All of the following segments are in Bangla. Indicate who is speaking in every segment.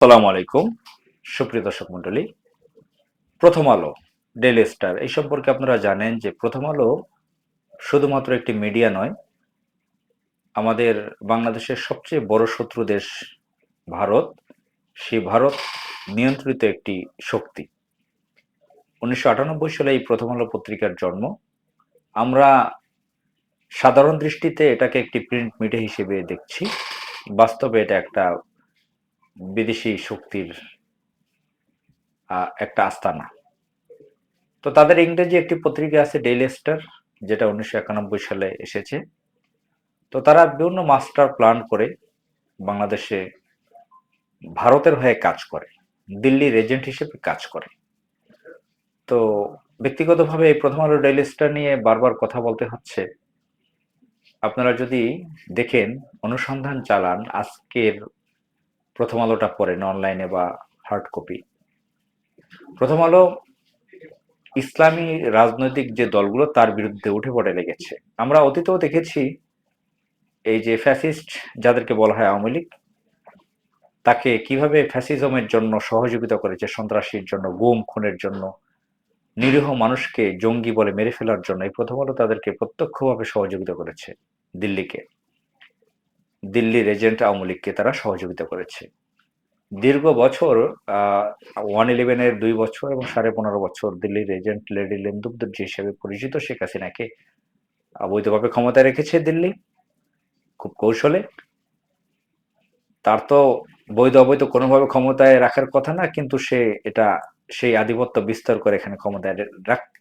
Speaker 1: আসসালামু আলাইকুম সুপ্রিয় দর্শক মণ্ডলী। প্রথম আলো, ডেইলি স্টার এই সম্পর্কে আপনারা জানেন যে প্রথম আলো শুধুমাত্র একটি মিডিয়া নয়, আমাদের বাংলাদেশের সবচেয়ে বড় শত্রু দেশ ভারত, সেই ভারত নিয়ন্ত্রিত একটি শক্তি। 1998 সালে এই প্রথম আলো পত্রিকার জন্ম। আমরা সাধারণ দৃষ্টিতে এটাকে একটি প্রিন্ট মিডিয়া হিসেবে দেখছি, বাস্তবে এটা একটা বিদেশি শক্তির একটা আস্তানা। তো তাদের ইংরেজি একটি পত্রিকা আছে ডেইলি স্টার, যেটা 1991 সালে এসেছে। তো তারা বিভিন্ন মাস্টার প্ল্যান করে বাংলাদেশে ভারতের হয়ে কাজ করে, দিল্লির এজেন্ট হিসেবে কাজ করে। তো ব্যক্তিগতভাবে এই প্রথম আলো ডেইলি স্টার নিয়ে বারবার কথা বলতে হচ্ছে। আপনারা যদি দেখেন, অনুসন্ধান চালান, আজকের প্রথম আলোটা পড়েন অনলাইনে বা হার্ড কপি, প্রথম আলো ইসলামী রাজনৈতিক যে দলগুলো তার বিরুদ্ধে উঠে পড়ে লেগেছে। আমরা অতীতেও দেখেছি এই যে ফ্যাসিস্ট যাদেরকে বলা হয় আওয়ামী লীগ, তাকে কিভাবে ফ্যাসিজমের জন্য সহযোগিতা করেছে, সন্ত্রাসীর জন্য, গুম খুনের জন্য, নিরীহ মানুষকে জঙ্গি বলে মেরে ফেলার জন্য এই প্রথম আলো তাদেরকে প্রত্যক্ষভাবে সহযোগিতা করেছে। দিল্লিকে, দিল্লির এজেন্ট আওয়ামী লীগকে তারা সহযোগিতা করেছে দীর্ঘ বছর। 111-এর 2 বছর এবং 15.5 বছর দিল্লির এজেন্ট লেডি লেন্দুবদর্জি হিসেবে পরিচিত শেখ হাসিনাকে অবৈধভাবে ক্ষমতায় রেখেছে দিল্লি, খুব কৌশলে। তার তো বৈধ অবৈধ কোনোভাবে ক্ষমতায় রাখার কথা না, কিন্তু সে এটা সেই আধিপত্য বিস্তার করে এখানে ক্ষমতায়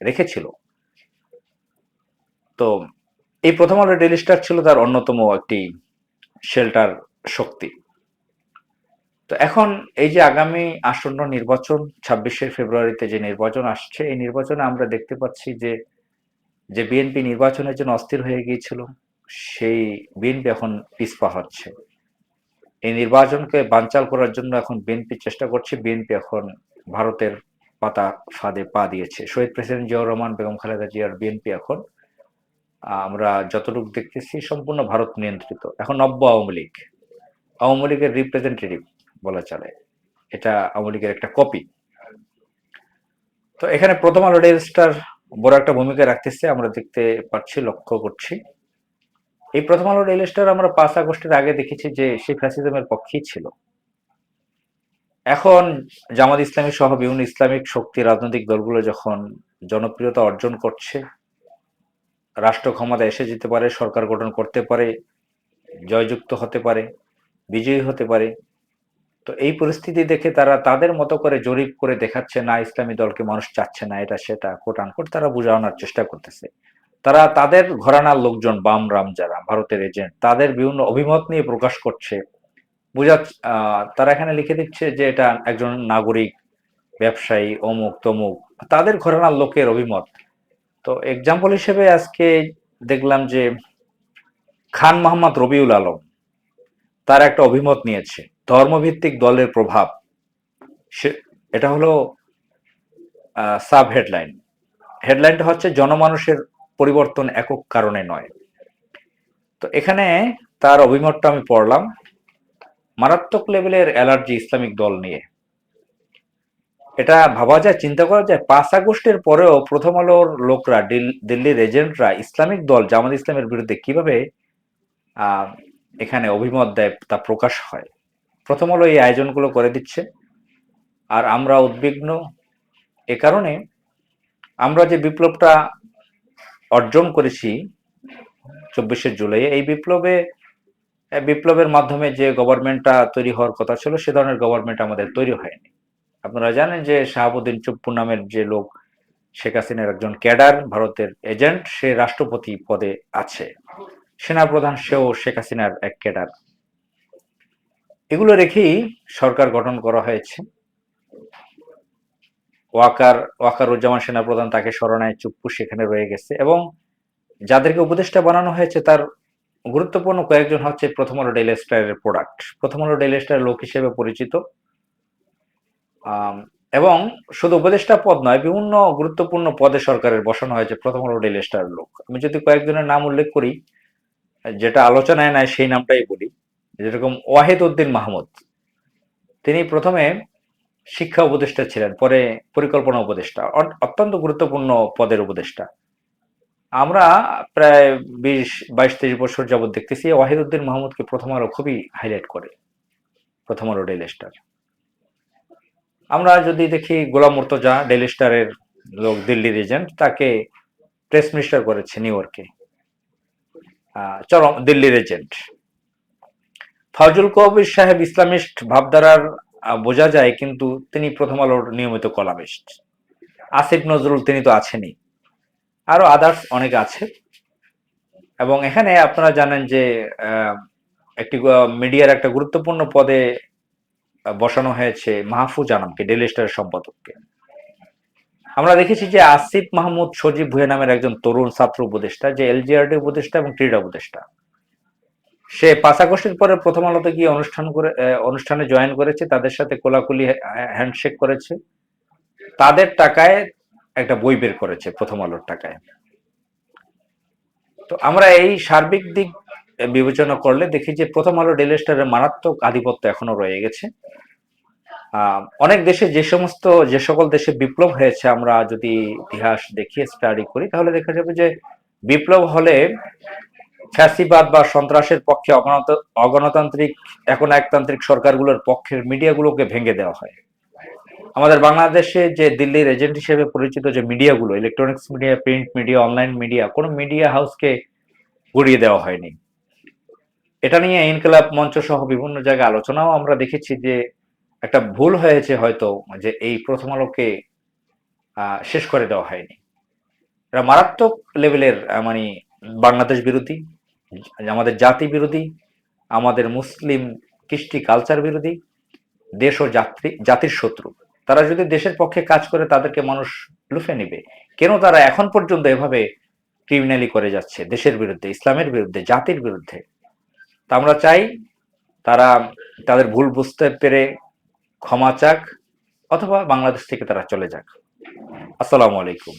Speaker 1: রেখেছিল। তো এই প্রথম আলো ডেইলি স্টার ছিল তার অন্যতম একটি শেল্টার শক্তি। তো এখন এই যে আগামী আসন্ন নির্বাচন, 26শে ফেব্রুয়ারিতে যে নির্বাচন আসছে, এই নির্বাচনে আমরা দেখতে পাচ্ছি যে যে বিএনপি নির্বাচনের জন্য অস্থির হয়ে গিয়েছিল, সেই বিএনপি এখন পিছপা হচ্ছে। এই নির্বাচনকে বানচাল করার জন্য এখন বিএনপি চেষ্টা করছে। বিএনপি এখন ভারতের পাতা ফাঁদে পা দিয়েছে। শহীদ প্রেসিডেন্ট জিয়াউর রহমান, বেগম খালেদা জিয়ার বিএনপি এখন আমরা যতটুকু দেখতেছি সম্পূর্ণ ভারত নিয়ন্ত্রিত। এখন নব্য আওয়ামী লীগ, আওয়ামী লীগের রিপ্রেজেন্টেটিভ বলা চলে, এটা আওয়ামী লীগের একটা কপি। তো এখানে প্রথম আলো ডেইলি স্টার বড় একটা ভূমিকা রাখতেছে, আমরা দেখতে পাচ্ছি, লক্ষ্য করছি। এই প্রথম আলো ডেইলি স্টার আমরা 5 আগস্টের আগে দেখেছি যে সে ফ্যাসিজমের পক্ষেই ছিল। এখন জামাত ইসলামী সহ বিভিন্ন ইসলামিক শক্তি, রাজনৈতিক দলগুলো যখন জনপ্রিয়তা অর্জন করছে, রাষ্ট্র ক্ষমতা এসে যেতে পারে, সরকার গঠন করতে পারে, জয়যুক্ত হতে পারে, বিজয়ী হতে পারে, তো এই পরিস্থিতি দেখে তারা তাদের মতো করে জরিপ করে দেখাচ্ছে, না ইসলামী দলকে মানুষ চাচ্ছে না, এটা সেটা কোট আনকোট তারা বুঝানোর চেষ্টা করতেছে। তারা তাদের ঘরানার লোকজন, বাম রাম যারা ভারতের এজেন্ট, তাদের বিভিন্ন অভিমত নিয়ে প্রকাশ করছে। বুঝা তারা এখানে লিখে দিচ্ছে যে এটা একজন নাগরিক, ব্যবসায়ী, অমুক তমুক, তাদের ঘরানার লোকের অভিমত। তো এক্সাম্পল হিসেবে আজকে দেখলাম যে খান মোহাম্মদ রবিউল আলম তার একটা অভিমত নিয়েছে, ধর্মভিত্তিক দলের প্রভাব। সে এটা হলো সাব হেডলাইন। হেডলাইনটা হচ্ছে জনমানুষের পরিবর্তন একক কারণে নয়। তো এখানে তার অভিমতটা আমি পড়লাম। মারাত্মক লেভেলের অ্যালার্জি ইসলামিক দল নিয়ে। এটা ভাবা যায়, চিন্তা করা যায়, 5 আগস্টের পরেও প্রথম আলোর লোকরা, দিল্লির এজেন্টরা ইসলামিক দল জামাত ইসলামের বিরুদ্ধে কিভাবে এখানে অভিমত দেয় তা প্রকাশ হয়। প্রথম আলো এই আয়োজনগুলো করে দিচ্ছে। আর আমরা উদ্বিগ্ন এ কারণে, আমরা যে বিপ্লবটা অর্জন করেছি 24শে জুলাই, এই বিপ্লবের মাধ্যমে যে গভর্নমেন্টটা তৈরি হওয়ার কথা ছিল, সে ধরনের গভর্নমেন্ট আমাদের তৈরি হয়নি। আপনারা জানেন যে শাহাবুদ্দিন চুপ্পু নামের যে লোক, শেখ হাসিনার একজন ক্যাডার, ভারতের এজেন্ট, সে রাষ্ট্রপতি পদে আছে। সেনাপ্রধান সেও শেখ হাসিনার এক ক্যাডার। এগুলো রেখেই সরকার গঠন করা হয়েছে। ওয়াকারুজ্জামান সেনাপ্রধান, তাকে স্মরণায় চুপ্পু সেখানে রয়ে গেছে, এবং যাদেরকে উপদেষ্টা বানানো হয়েছে তার গুরুত্বপূর্ণ কয়েকজন হচ্ছে প্রথম আলো ডেইলি স্টারের প্রোডাক্ট, প্রথম আলো ডেইলি স্টারের লোক হিসেবে পরিচিত। এবং শুধু উপদেষ্টা পদ নয়, বিভিন্ন গুরুত্বপূর্ণ পদে সরকারের বসানো হয়েছে প্রথম আলো ডেইলি স্টারের লোক। আমি যদি কয়েকজনের নাম উল্লেখ করি, যেটা আলোচনায় নাই সেই নামটাই বলি, যেরকম ওয়াহিদ উদ্দিন মাহমুদ, তিনি প্রথমে শিক্ষা উপদেষ্টা ছিলেন, পরে পরিকল্পনা উপদেষ্টা, অত্যন্ত গুরুত্বপূর্ণ পদের উপদেষ্টা। আমরা প্রায় 22-23 বছর যাবৎ দেখতেছি ওয়াহিদউদ্দিন মাহমুদকে প্রথম আলো খুবই হাইলাইট করে, প্রথম আলো ডেইলি স্টার। আমরা যদি দেখি গোলাম মুর্তজা ডেইলি স্টারের লোক, দিল্লির এজেন্ট, তাকে প্রেস মিনিস্টার করেছে নিউ ইয়র্কে, চরম দিল্লির এজেন্ট। ফজল কবির সাহেব ইসলামিস্ট ভাবধারার বোঝা যায়, কিন্তু তিনি প্রথম আলোর নিয়মিত কলামিস্ট। আসিফ নজরুল, তিনি তো আছেনই, আরো আদার্স অনেক আছে। এবং এখানে আপনারা জানেন যে একটি মিডিয়ার একটা গুরুত্বপূর্ণ পদে বসানো হয়েছে মাহফুজ আনামকে, ডেইলি স্টারের সম্পাদককে। আমরা দেখেছি যে আসিফ মাহমুদ সজীব ভুঁইয়া নামের একজন তরুণ ছাত্র উপদেষ্টা, যে এলজিআরডি উপদেষ্টা এবং ক্রীড়া উপদেষ্টা। সে 5 আগস্টের পরে প্রথম আলোতে গিয়ে অনুষ্ঠানে জয়েন করেছে, তাদের সাথে কোলাকুলি হ্যান্ডশেক করেছে, তাদের টাকায় একটা বই বের করেছে, প্রথম আলোর টাকায়। তো আমরা এই সার্বিক দিক বিবেচনা করলে দেখি যে প্রথম আলো ডেইলি স্টারের মারাত্মক আধিপত্য এখনো রয়ে গেছে। অনেক দেশে যে সকল দেশে বিপ্লব হয়েছে, আমরা যদি ইতিহাস দেখি, স্টাডি করি, তাহলে দেখা যাবে যে বিপ্লব হলে ফ্যাসিবাদ বা সন্ত্রাসের পক্ষে অগণতান্ত্রিক এখন একতান্ত্রিক সরকারগুলোর পক্ষের মিডিয়াগুলোকে ভেঙে দেওয়া হয়। আমাদের বাংলাদেশে যে দিল্লির এজেন্ট হিসেবে পরিচিত যে মিডিয়াগুলো, electronics media, print media, online media, কোনো মিডিয়া হাউসকে গড়িয়ে দেওয়া হয়নি। এটা নিয়ে ইনকিলাব মঞ্চ সহ বিভিন্ন জায়গায় আলোচনাও আমরা দেখেছি যে একটা ভুল হয়েছে হয়তো, যে এই প্রথম আলোকে শেষ করে দেওয়া হয়নি। এরা মারাত্মক লেভেলের মানে বাংলাদেশ বিরোধী, আমাদের জাতি বিরোধী, আমাদের মুসলিম কৃষ্টি কালচার বিরোধী, দেশ ও জাতির শত্রু। তারা যদি দেশের পক্ষে কাজ করে, তাদেরকে মানুষ লুফে নিবে। কেন তারা এখন পর্যন্ত এভাবে ক্রিমিনালি করে যাচ্ছে দেশের বিরুদ্ধে, ইসলামের বিরুদ্ধে, জাতির বিরুদ্ধে? তা আমরা চাই তারা তাদের ভুল বুঝতে পেরে ক্ষমা চাক, অথবা বাংলাদেশ থেকে তারা চলে যাক। আসসালামু আলাইকুম।